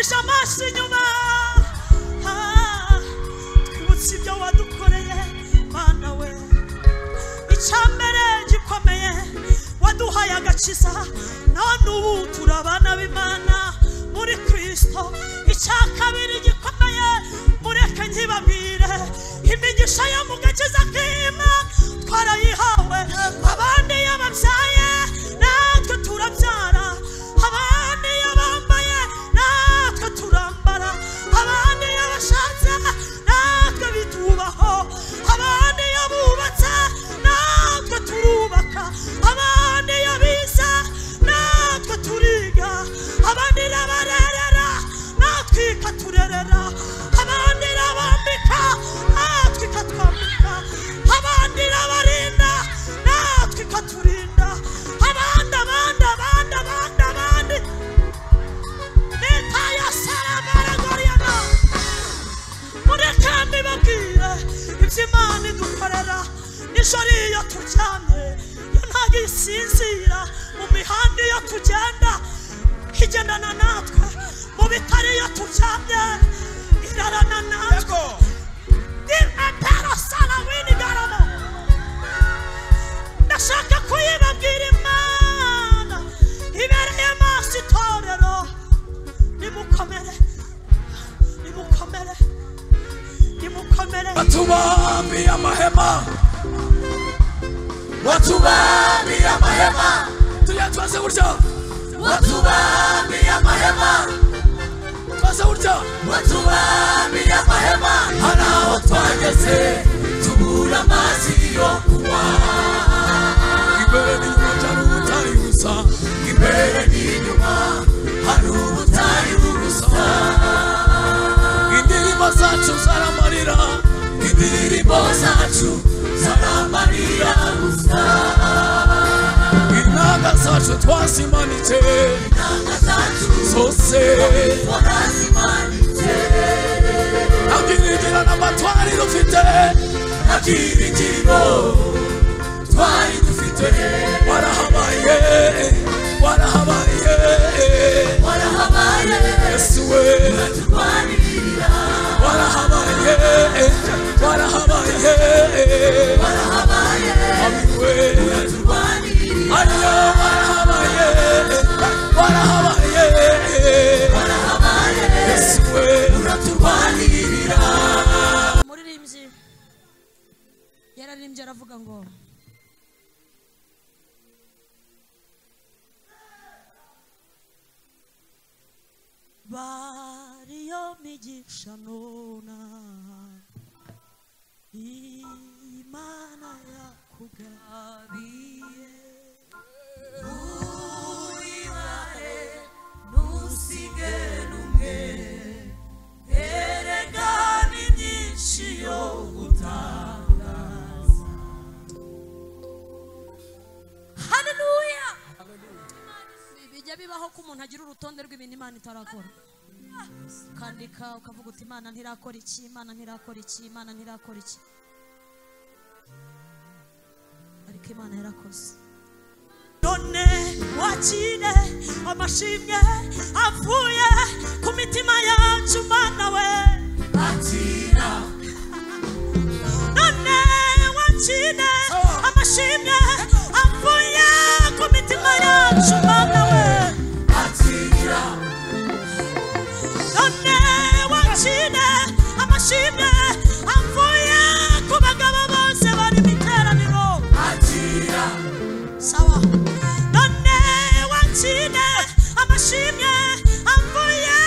dusubije amaso inyuma twibutse ibyo wadukoreye Mana we icyambere gikomeye waduhaye agakiza none ubu turabana b'Imana muri Kristo icya kabiri gikomeye mureke nkibabwire imigisha yo mu gakiza k'Imana twarayihawe abandi yababyaye natwe turabyara abandi yabambaye natwe turambara abandi yabashatse natwe bitubaho abandi yabubatse natwe turubaka abandi yabize natwe turiga abandi rabarerera natwe ikaturerera abandi rabambika natwe ikatwambika abandi rabarinda natwe ikaturinda abandi nitaya saramara goriyana mureke mbibabwire iby'Imana idukorera nijoro iyo turyamye yo ntabwo isinzira mu mihanda iyo tugenda igendana natwe mu bitaro iyo turyamye irarana natwe pero sarawini garamo ndashaka kuyibabwira Imana ibereye maso itorero nimukomere watubambiye amahema tuyatwaze buryo watubambiye amahema twaze buryo watubambiye amahema hari aho twageze tubura amazi yo kunywa imbere n'inyuma cyari ubutari busa imbere n'inyuma hari ubutari busa indirimbo zacu zaramarira gusa inanga zacu twasimanitse zose ntabwiringira n'amatwari dufite ntabwiringiro twari dufite warahabaye Yesu we warahabaye Amiwe ayo warahabaye Yesu we uraturwanirira. Umuririmbyi yararimbye aravuga ngo bariyo migisha nona Imana yakugabiye uribare ntusige n'umwe erega ni myinshi yo gutangaza. Haleluya. Bijya bibaho ko umuntu agira urutonde rw'ibintu Imana itarakora kandika ukavuga uti Imana ntirakora iki, Imana ntirakora iki, Imana ntirakora iki, ariko Imana yarakoze. None wakire amashimwe avuye ku mitima yacu Mana we akira. None wakire amashimwe avuye ku mitima yacu Mana we akira. None wakire amashimwe avuye ku bagabo bose bari mu iteraniro akira. Sawa. None wakire amashimwe avuye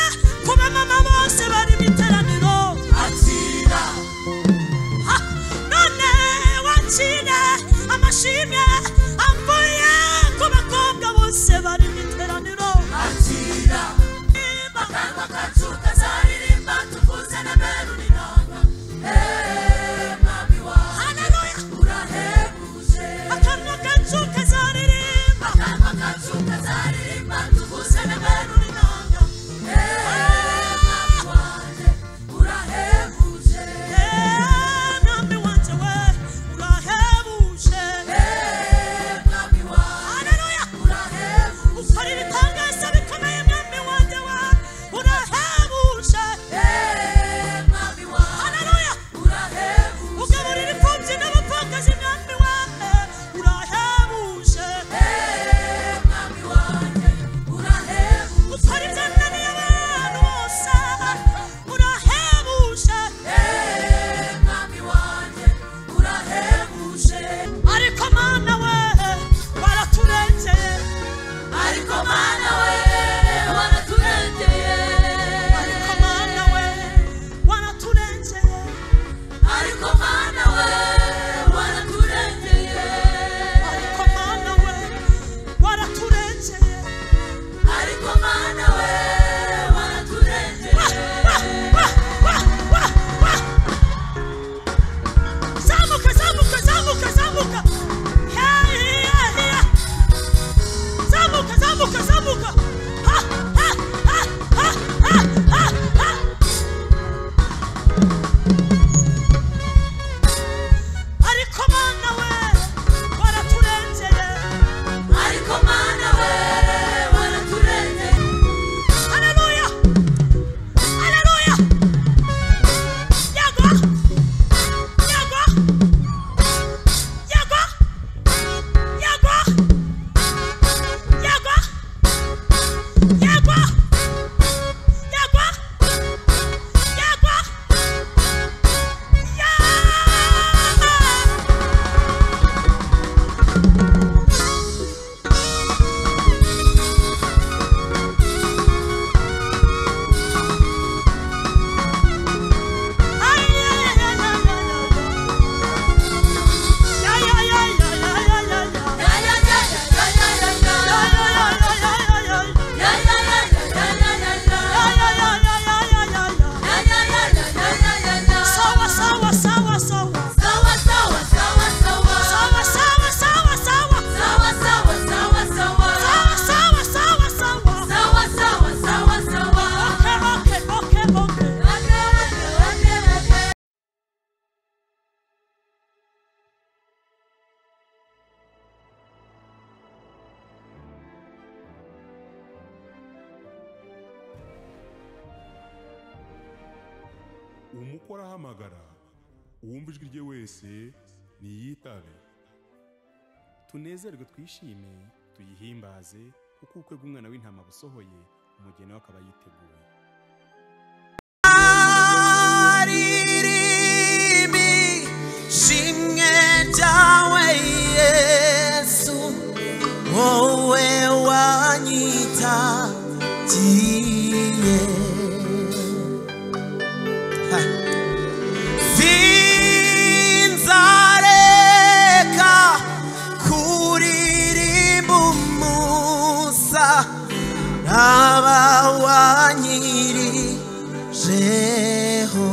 ku bamama bose bari mu iteraniro akira. None wakire amashimwe avuye ku bakobwa bose bari mu iteraniro akira. Akamba kacu kazaririmba tuvuze na beru n'inanga umukora hamagara uwumva ijwi rye wese niyitabe. Tunezerwe twishime tuyihimbaze kuko ubukwe bw'umwana w'intama busohoye, umugeni we akaba yiteguye. Shimwe ryawe Yesu, wowe wanyitagiye. Sinzareka kuririmba umusa aba wanyirijeho.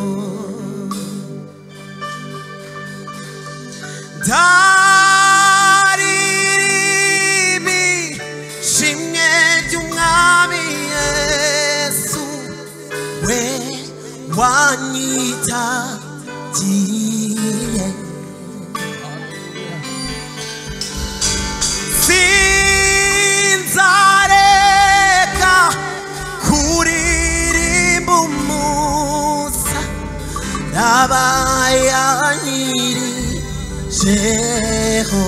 Dariribi shimwe ry'umwami Yesu, we wanyitagiye. Sinzareka kuririmba umusa aba yanyirijeho.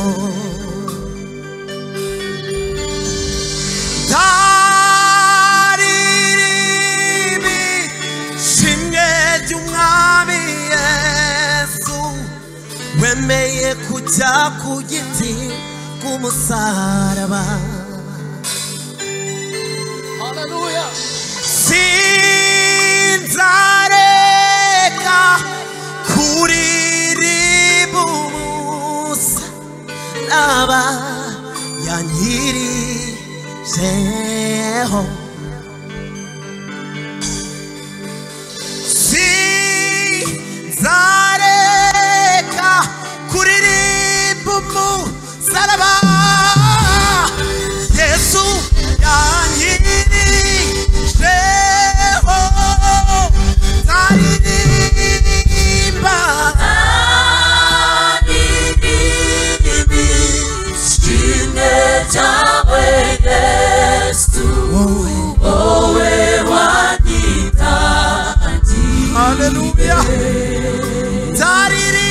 Dariribi shimwe ry'umwami Yesu, wemeye kujya ku giti k'umusaraba. Hallelujah. Sinzareka kuririmba umusa aba yanyirijeho. Sinzareka kuririmba umusaraba Yesu yanyirijeho. Zaririmba Shimwe ryawe Yesu, wowe wanyitagiye. Hallelujah. Zaririmba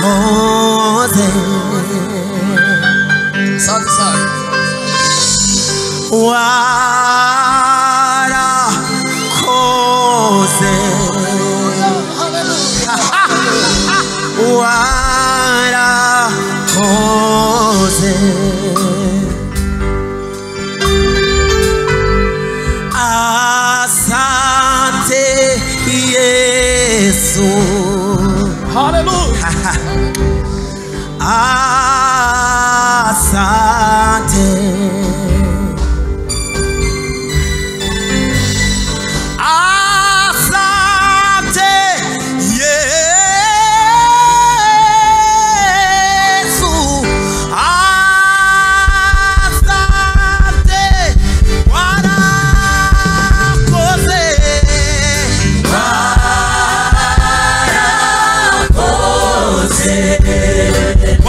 warakoze Asante sana. warakoze warakoze asante Yesu Hallelujah. asante asante Yesu asante warakoze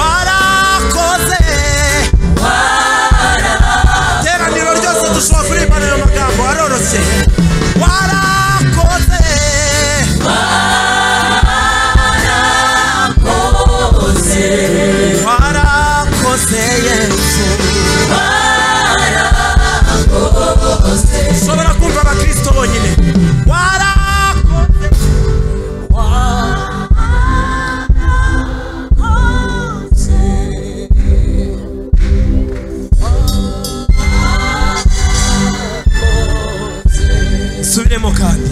warakoze teraniro ryose dushobora kurimbana ayo magambo aroroshye warakoze warakoze Yesu ushobora kumva abakristo bonyine warakoze subiremo kandi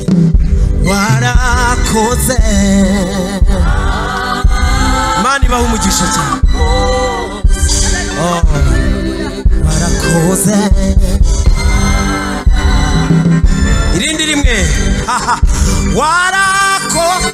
warakoze mani baha umugisha cyane warakoze irindi rimwe warakoze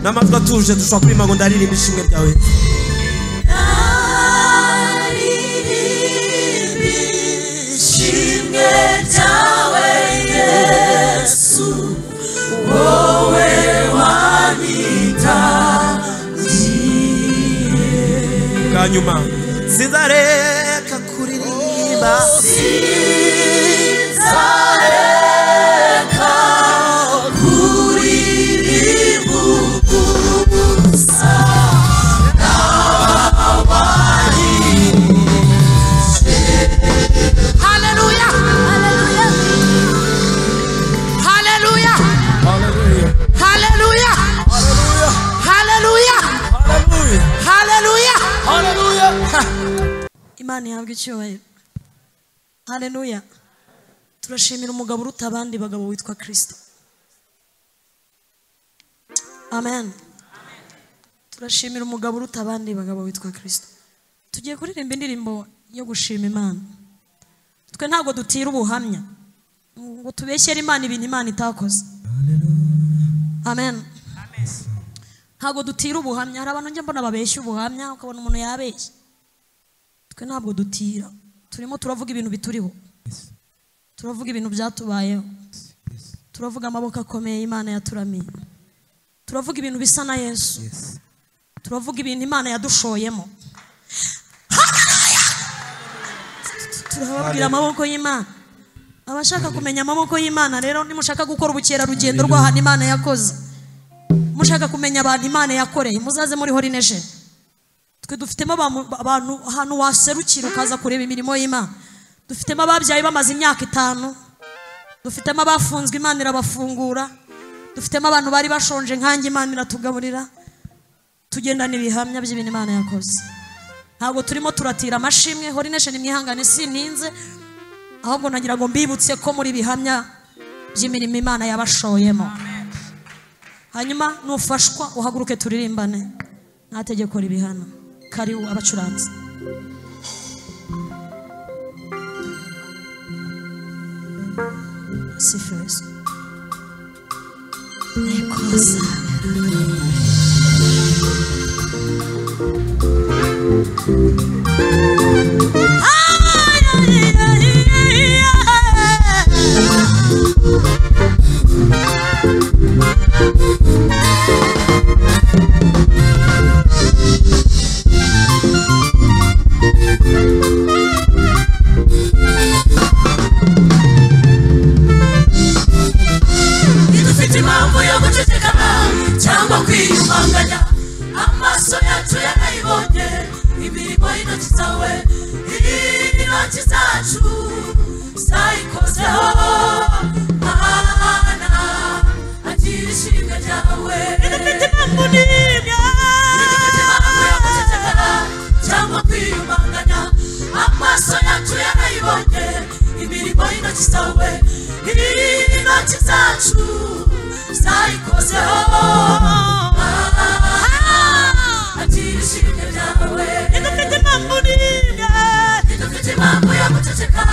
n'amatwi atuje dushobora kuririmba ngo ndaririmba ishimwe ryawe Yesu wowe wanyitaziye bwa nyuma sinzareka kuririmba sinzareka kuririmba ubusa n'abawanyije. Hallelujah. Imana ihabwe icyubahiro. Haleluya. Turashimira umugabo uruta abandi bagabo witwa Kristo. Amen. Turashimira umugabo uruta abandi bagabo witwa Kristo. Tugiye kuririmba indirimbo yo gushima Imana. Twe ntabwo dutira ubuhamya ngo tubeshyere Imana ibintu Imana itakoze. Amen. Ntabwo dutira ubuhamya. Hari abantu njye mbona babeshya ubuhamya ukabona umuntu yabeshye. Twe ntabwo dutira. Turimo turavuga ibintu bituriho. Turavuga ibintu byatubayeho. Turavuga amaboko akomeye Imana yaturamiye. Turavuga ibintu bisa na Yesu. Turavuga ibintu Imana yadushoyemo. Turababwira amaboko y'Imana. Abashaka kumenya amaboko y'Imana rero nimushaka gukora ubukerarugendo rw'ahantu Imana yakoze, mushaka kumenya abantu Imana yakoreye, muzaze muri Holy Nation. Twe dufitemo abantu ahantu waserukira ukaza kureba imirimo y'Imana. Dufitemo ababyaye bamaze imyaka 5. Dufitemo abafunzwe Imana irabafungura. Dufitemo abantu bari bashonje nkanjye Imana iratugaburira. Tugendana ibihamya by'ibintu Imana yakoze. Ntabwo turimo turatira amashimwe. Holy Nation mwihangane sininze, ahubwo nagira ngo mbibutse ko muri bihamya by'imirimo Imana yabashoyemo. Hanyuma nufashwa uhaguruke turirimbane. Nategeko ribihana. Karibu abacuranzi. Sifes. Nekosa. Idufite impamvu yo guceceka cyangwa kwiyumanganya, amaso yacu yarayibonye imirimo y'intoki zawe, intoki zacu zayikozeho. Mana agira ishimwe ryawe. Idufite impamvu n'imwe, idufite impamvu yo guceceka cyangwa kwiyumanganya, amaso yacu yarayibonye imirimo y'intoki zawe, intoki zacu zayikozeho. Agira ishimwe ryawe. Idufite impamvu n'imwe, idufite impamvu yo guceceka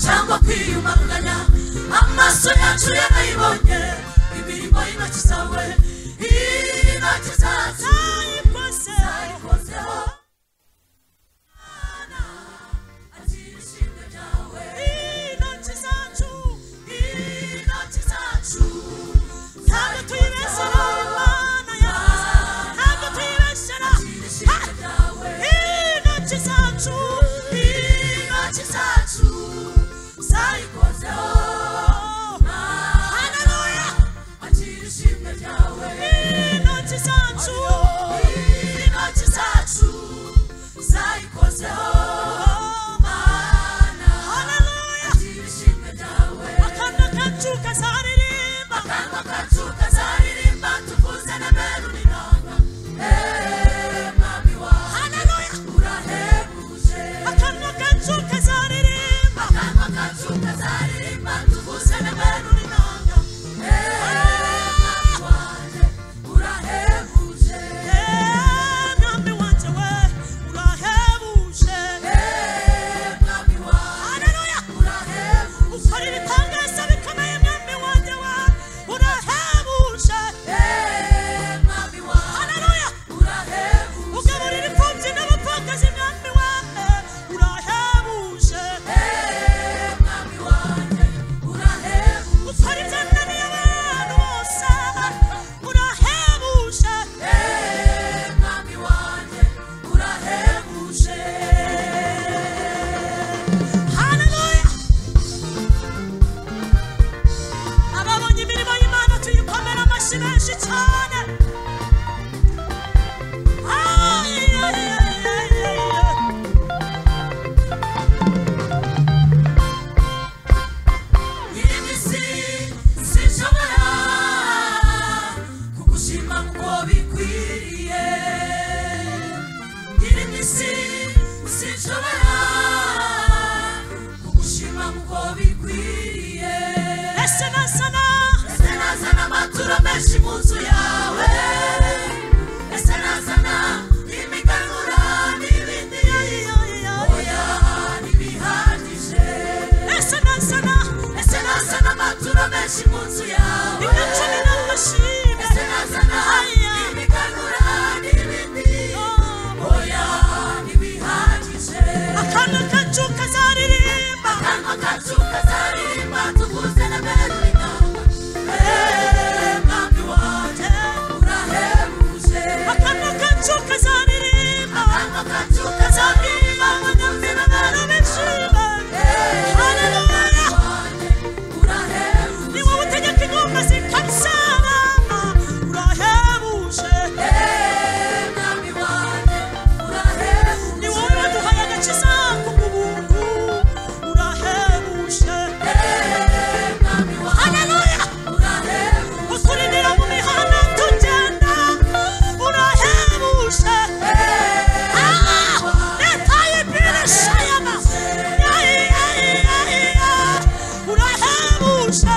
cyangwa kwiyumanganya, amaso yacu yarayibonye imirimo y'intoki zawe, intoki zacu zayikozeho. Agira ishimwe ryawe. Intoki zacu ntabwo tuyibesera Imana yakoze, ntabwo tuyibesera. Intoki zacu zayikozeho. Haleluya. Agira ishimwe ryawe. Intoki zacu zayikozeho. Haleluya. Agira ishimwe ryawe. Akanwa kacu kazaririmba, akanwa kacu kazaririmba, tuvuze n'ameru n'inanga. Mwami wawe. Haleluya. Urahebuje. Akanwa kacu kazaririmba, akanwa kacu kazaririmba, tuvuze n'ameru n'inanga. Mwami wanjye urahebuje. Mwami wanjye we urahebuje. Mwami wanjye. Haleluya. Urahebuje. Ukora ibitangaza bikomeye Mwami wanjye we urahebuje. Mwami wanjye. Haleluya. Urahebuje. Ugaburira imfubyi n'abapfakazi Mwami wanjye urahebuje. Mwami wanjye urahebuje. mu nzu yawe ese nazana imiganura n'ibindi oya ntibihagije ese nazana amaturo menshi mu nzu yawe ese nazana imiganura n'ibindi oya ntibihagije akanwa kacu kazaririmba tuvuze na berina mwami wanjye urahebuje akanwa kacu kazaririmba tuvuze na berina haleluya urahebuje ni wowe utegeka intumwa zikabisana urahebuje mwami wanjye urahebuje ni wowe waduhaye agakiza k'ubuntu urahebuje mwami wanjye haleluya urahebuje uturindira mu mihanda tugenda urahebuje leta y'ibire shayama urahebuje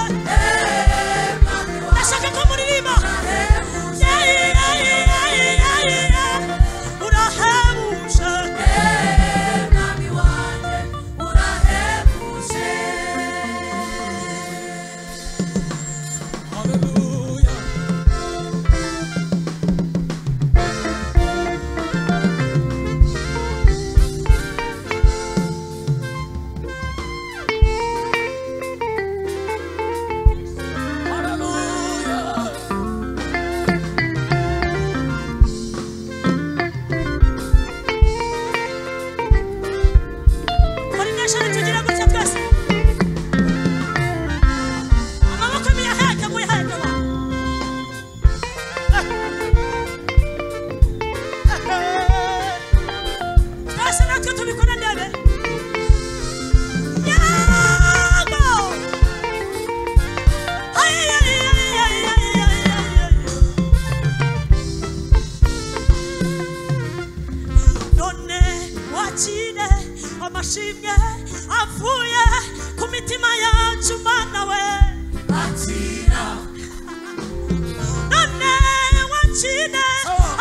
ndashaka ko muririmba urahebuje mwami wanjye urahebuje haleluya muri nashara tugira gutya twese amaboko muyaheke muyaheke wa twese natwe tubikora ndebe yago none wakire amashimwe avuye ku mitima yacu mana we akira none wakire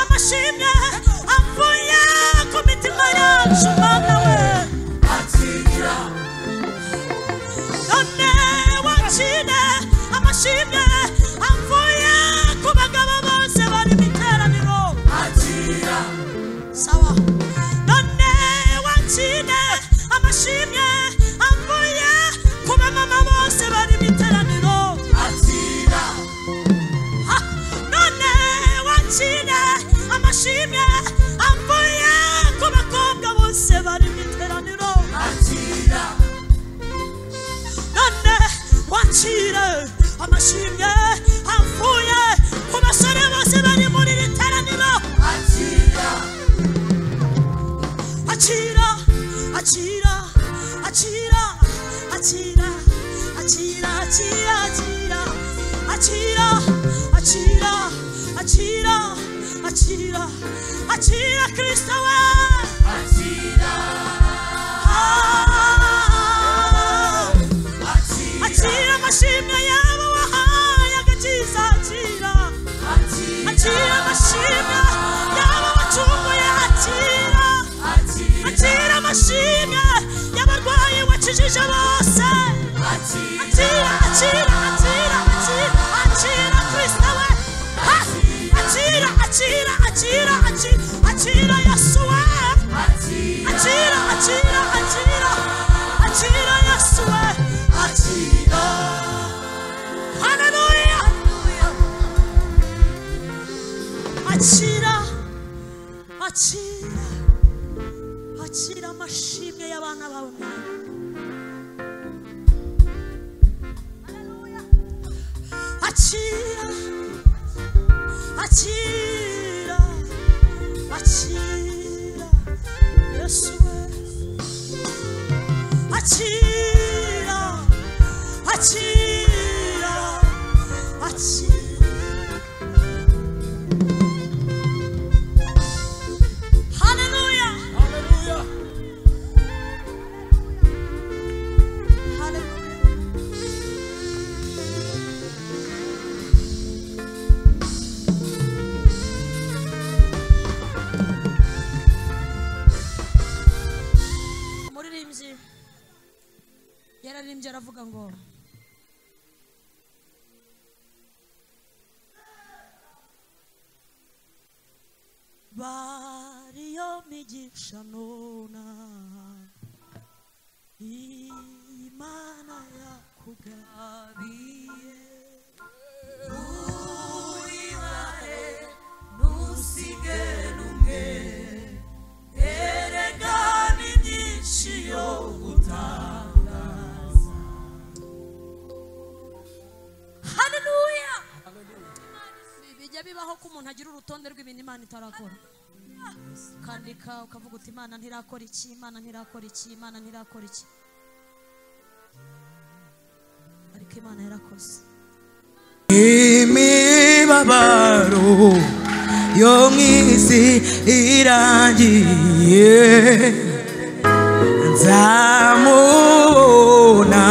amashimwe avuye ku mitima yacu mana we akira none wakire amashimwe avuye ku bagabo bose bari mu iteraniro akira sawa none wakire amashimwe avuye ku bamama bose bari mu iteraniro akira none wakire amashimwe avuye ku bakobwa bose bari mu iteraniro akira none wakire amashimwe avuye ku basore bose bari muri iri teraniro akira akira akira akira akira akira akira akira akira akira akira akira Kristo we akira akira amashimwe yabo wahaye agakiza akira akira amashimwe yabo wacunguye akira akira amashimwe y'abarwayi wakijije bose akira akira akira akira akira Kristo we akira akira akira akira Yesu we akira akira akira akira Yesu we akira haleluya akira akira akira amashimwe y'abana bawe akira akira akira Yesu akira akira akira haleluya haleluya haleluya imigisha nona Imana yakugabiye Uwibare nusige numwe Erega ni myinshi yo gutangaza Hallelujah bijya bibaho ko umuntu agira urutonde rw'ibintu Imana itarakora kandika ukavuga uti Imana ntirakora iki Imana ntirakora iki Imana ntirakora iki ariko Imana yarakoze imibabaro yo mwisi irangiye nzamubona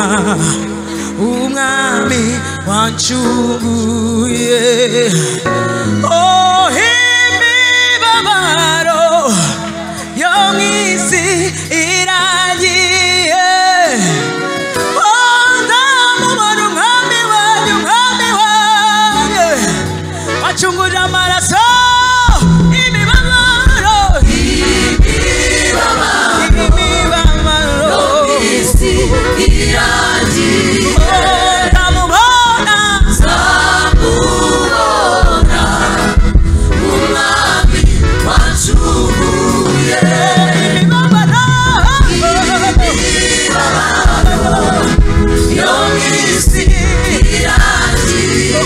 umwami wancunguye oh imibabaro yo mwisi irangiye oh ndamubona umwami wanjye wacunguje amaraso imibabaro yo mwisi irangiye ndamubona umwami wancunguye imibabaro yo mwisi irangiye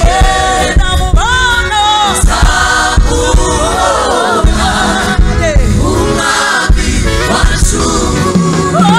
ndamubona umwami wancunguye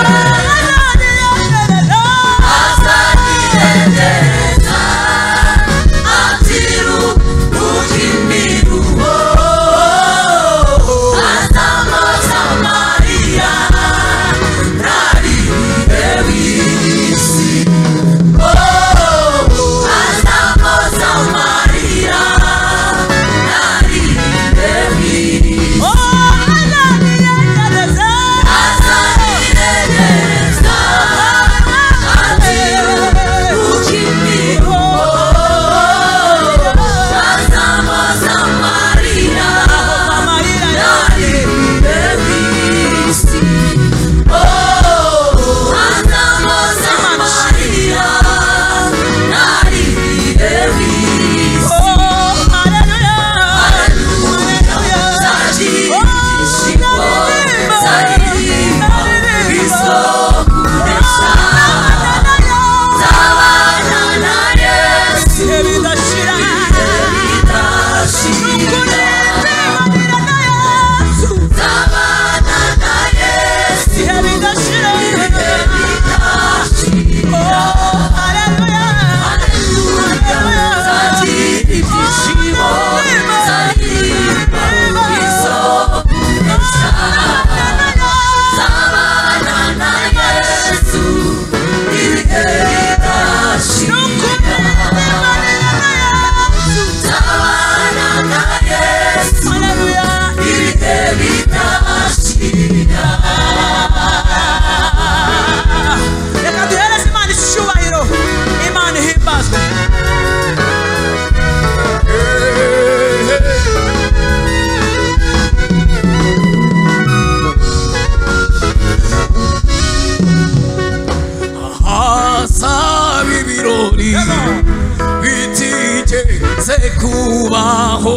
kubaho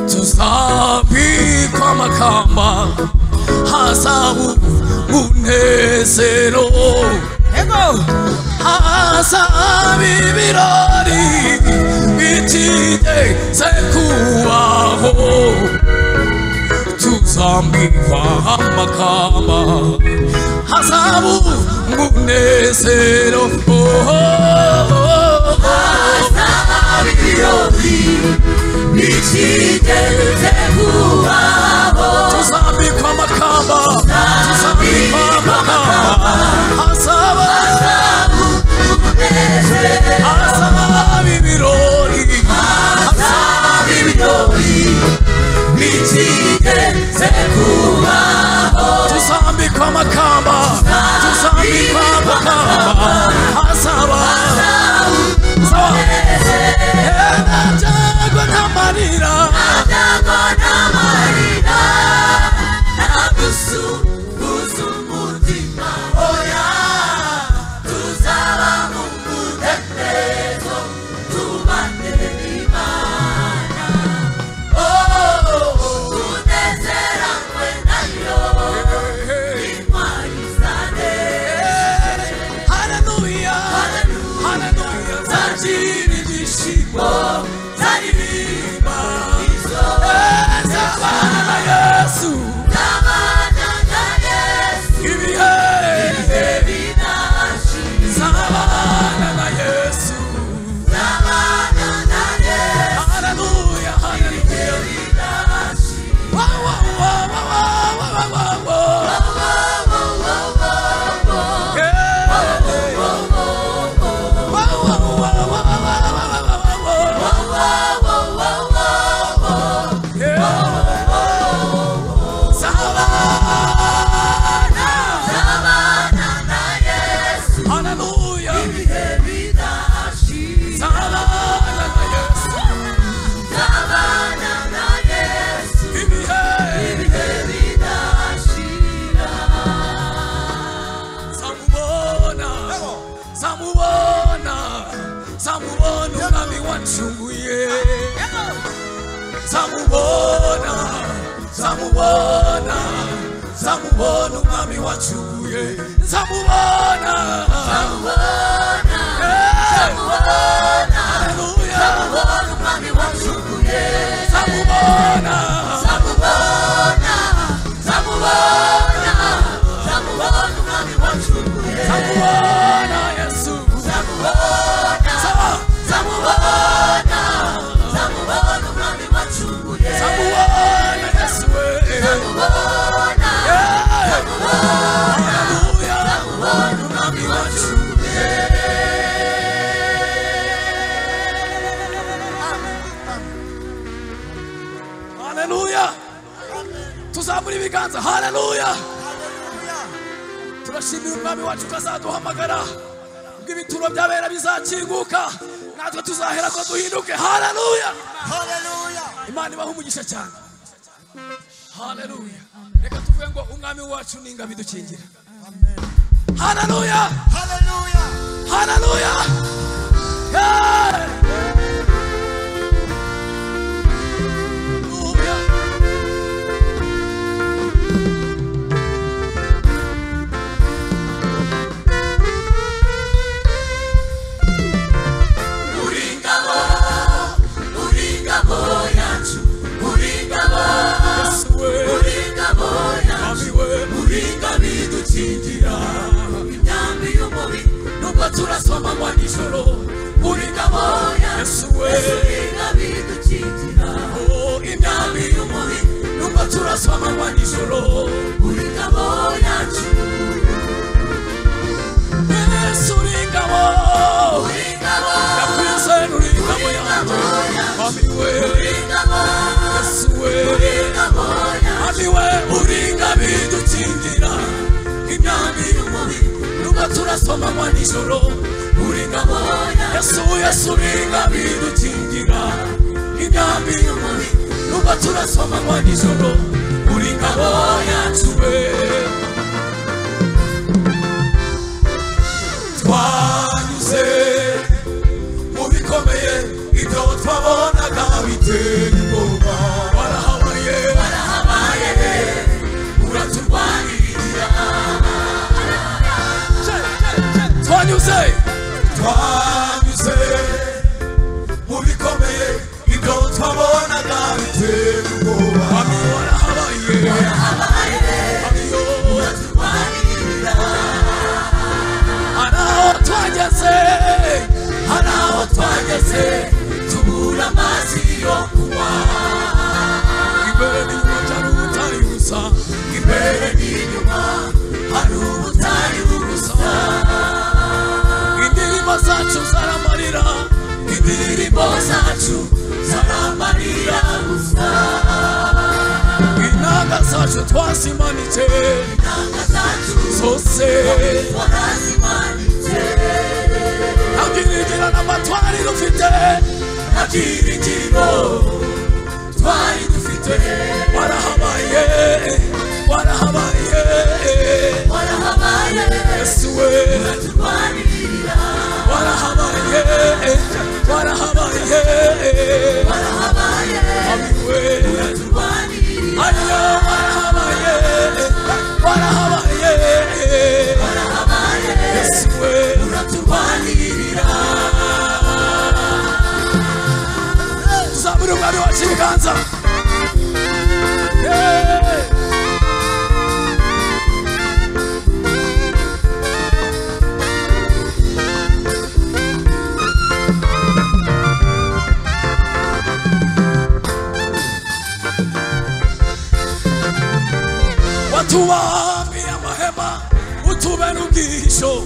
tuzabikwa amakamba hazabu munezero hazaba ibirori bitigeze kubaho tuzambikwa amakamba hazabu munezero bitigeze kubaho tuzambikwa amakamba hazaba ibirori bitigeze kubaho tuzambikwa amakamba hazaba Jagwa na marira zamubona umwami wacunguye zamubona umwami wacunguye zamubona umwami wacunguye zamubona umwami wacunguye zamubona Yesu zamubona umwami wacunguye zamubona Yesu zamubona haleluya umwami wacunguye haleluya tuzamura ibiganza haleluya turashimira umwami wacu ukazaduhamagara ubwo ibituro by'abera bizakinguka natwe tuzahera ko duhinduke haleluya Imana ibaha umugisha cyane haleluya reka tuvuge ngo umwami wacu ni ingabo idukingira haleluya haleluya turasoma kwa nijoro uri ngabo Yesu we imyambi y'umubi nubwo turasoma kwa nijoro uri ngabo yacu Yesu uri ngabo yakwize uri ngabo yacu mami we Yesu we mami we uri ngabo idukingira imyambi y'umubi nubwo turasoma kwa nijoro uri ngabo Yesu uri ngabo idukingira imyambi y'umubi nubwo turasoma kwa nijoro uri ngabo yacu we twanyuze mu bikomeye ibyo twabonaga biteye ubwoba warahabaye uraturwanirira twanyuze mu bikomeye ibyo twabonaga biteye ubwoba warahabaye uraturwanirira hari aho twageze tubura amazi yo kunywa imbere n'inyuma byari ubutari busa imbere n'inyuma hari ubutari busa indirimbo zacu zaramarira gusa inanga zacu twazimanitse zose ntabyiringiro n'amatwari dufite ntabyiringiro twari dufite warahabaye Yesu we warahabaye mami we ayo warahabaye Yesu we uraturwanirira tuzamure umwami wacu ibiganza watubambiye amahema utubera ubwisho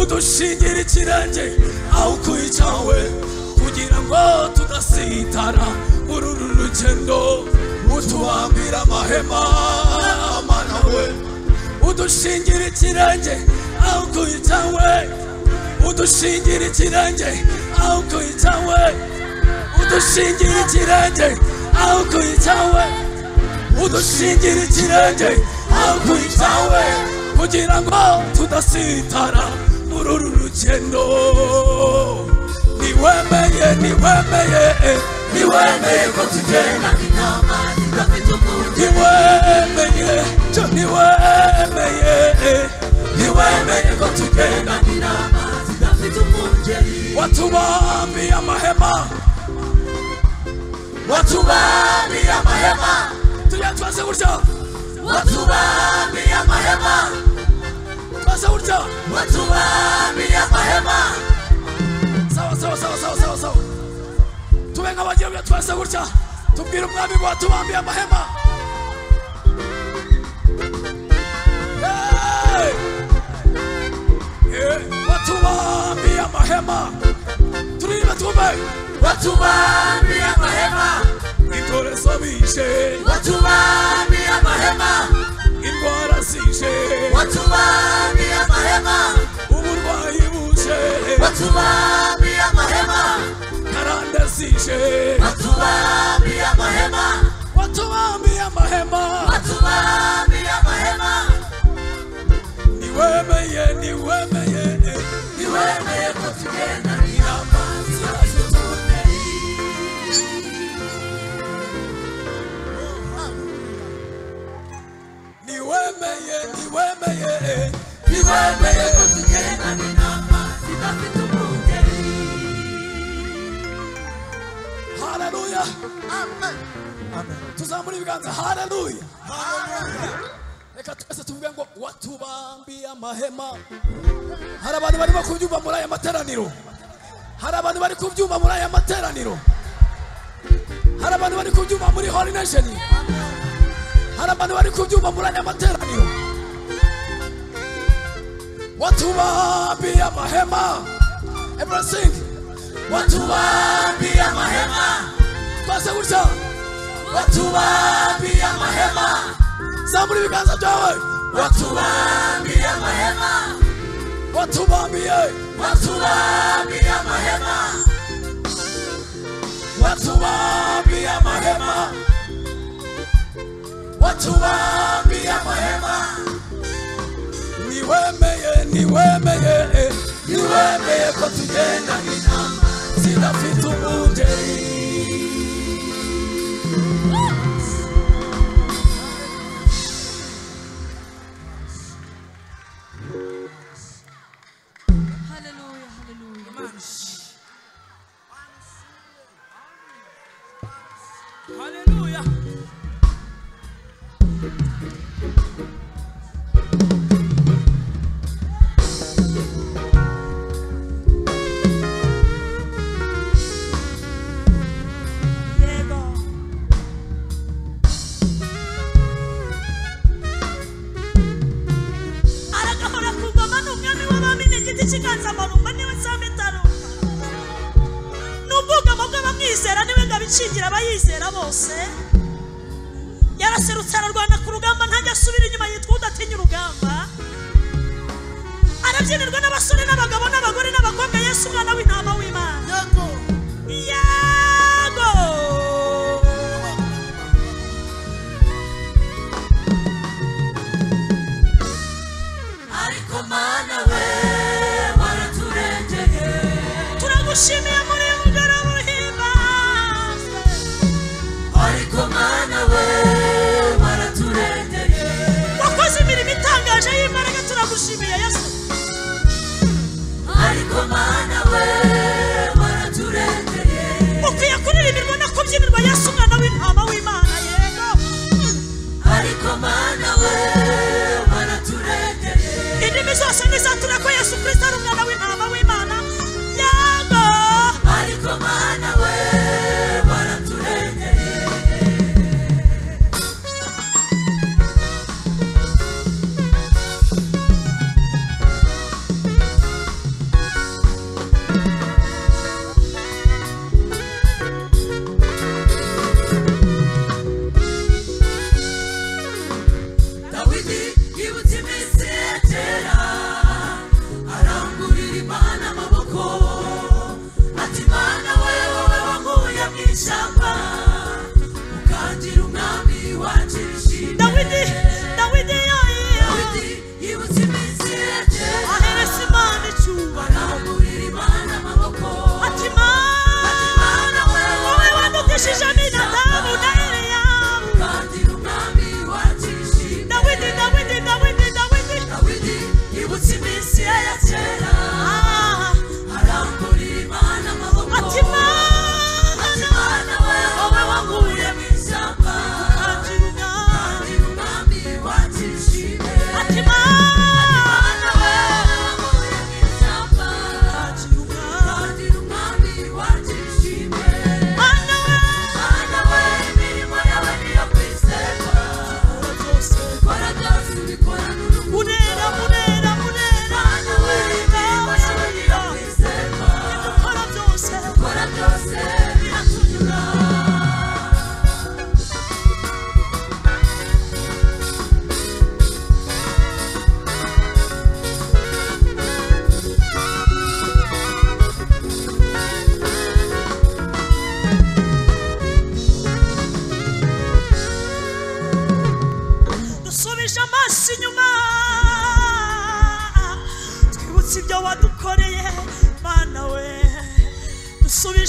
udushingira ikirenge aho ukwicawe kugira ngo tudasitara uru rugendo utubambira amahema mana we udushingira ikirenge aho ukwicawe udushingira ikirenge aho ukwicawe udushingira ikirenge aho ukwicawe udushingira ikirenge aho ukwicawe kugira ngo tudasitara muri uru rugendo niwemeye ko tugenda intama zidafite umwungeri niwemeye ko tugenda intama zidafite umwungeri watubambiye amahema tujya twase gutya watubambiye amahema twase gutya watubambiye amahema sawa tube nk'abagira bya twase gutya tubwire umwami ngo watubambiye amahema watubambiye amahema turirimba twumve watubambiye amahema intorezo bishe watubambiye amahema indwara zishe watubambiye amahema uburwayi buje watubambiye amahema karande zishe watubambiye amahema watubambiye amahema niwemeye ko tugenda intama zidafite umwungeri niwemeye ko tugenda intama zidafite umwungeri. Haleluya, amen. Tuzamura ibiganza, haleluya. Reka twese tuvuge ngo watubambiye amahema. Hari abantu barimo kubyumva muri aya materaniro, hari abantu bari kubyumva muri aya materaniro, hari abantu bari kubyumva muri Holy Nation, hari abantu bari kubyumva muri aya materaniro. Watubambiye amahema, everything. Watubambiye amahema, twase gutya. Watubambiye amahema, zamura ibiganza byawe. Watubambiye amahema, watubambiye amahema, watubambiye amahema, watubambiye amahema. Niwemeye ko tugenda intama zidafite umwungeri. Hallelujah. Shingira abayizera bose yaraserutse ararwana ku rugamba ntajya asubira inyuma yitwa udatinya urugamba arabyinirwa n'abasore n'abagabo n'abagore n'abakobwa Yesu umwana w'intama w'Imana yego ariko Mana we waraturengeye turagushimiye muri mugoroba Mana we waraturengeye wakoze imirimo itangaje y'imbaraga turagushimiye Yesu ariko Mana we waraturengeye ukwiye kuririmbirwa no kubyinirwa Yesu umwana w'intama w'Imana yego ariko Mana we waraturengeye indimi zose nizatura ko Yesu Kristo ari umwana w'intama w'Imana yego ariko Mana we waraturengeye. Arangu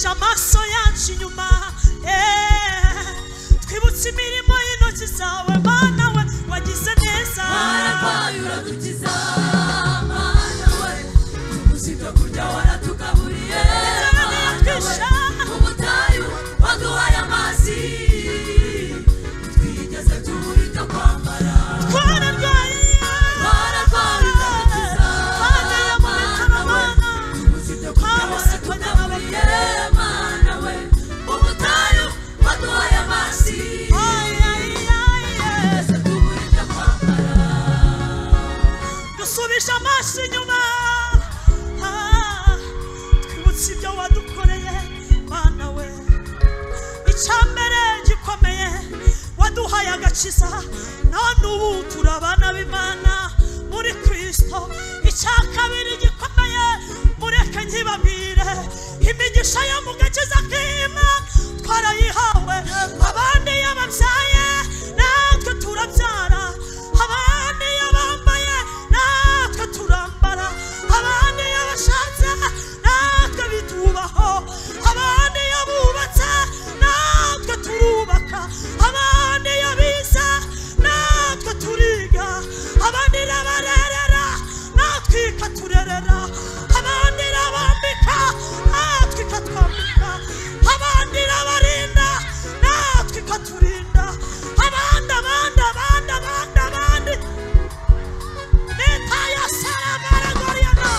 dusubije amaso yacu inyuma twibutse imirimo y'intoki zawe mana we wagize neza wararwaye uradukiza mana we tubuze ibyo kurya waratugaburiye ubutayu waduhaye amazi twigeze tubura ibyo kwambara twararwaye uradukiza mana we tubuze ibyo kurya waratugaburiye mana we ubutayu waduhaye amazi twigeze tubura ibyo kwambara dusubije amaso inyuma twibutse ibyo wadukoreye mana we icyambere gikomeye waduhaye agakiza none ubu turabana b'Imana muri Kristo icya kabiri gikomeye mureke nkibabwire imigisha yo mu gakiza k'Imana twarayihawe abandi yababyaye natwe turabyara abandi yabambaye natwe turambara abandi yabashatse natwe bitubaho abandi yabubatse natwe turubaka abandi yabize natwe turiga abandi rabarerera natwe ikaturerera abandi rabambika natwe ikatwambika abandi rabarinda natwe ikaturinda abandi leta ya saramara goriyana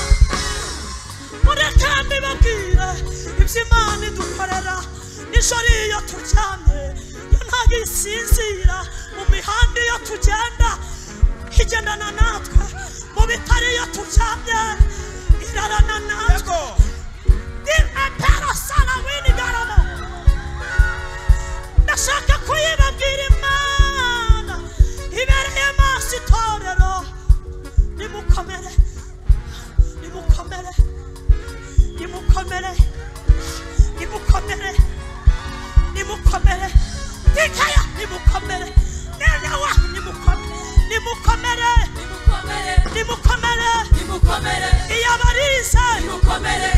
mureke mbibabwire iby'Imana idukorera nijoro iyo turyamye yo ntabwo isinzira mu mihanda iyo tugenda igendana natwe mu bitaro iyo turyamye irarana natwe ndashaka kuyibabwira Imana ibereye maso itorero nimukomere nimukomere nimukomere nimukomere nimukomere dikaya nimukomere nenewa nimukomere nimukomere nimukomere nimukomere iyabarize nimukomere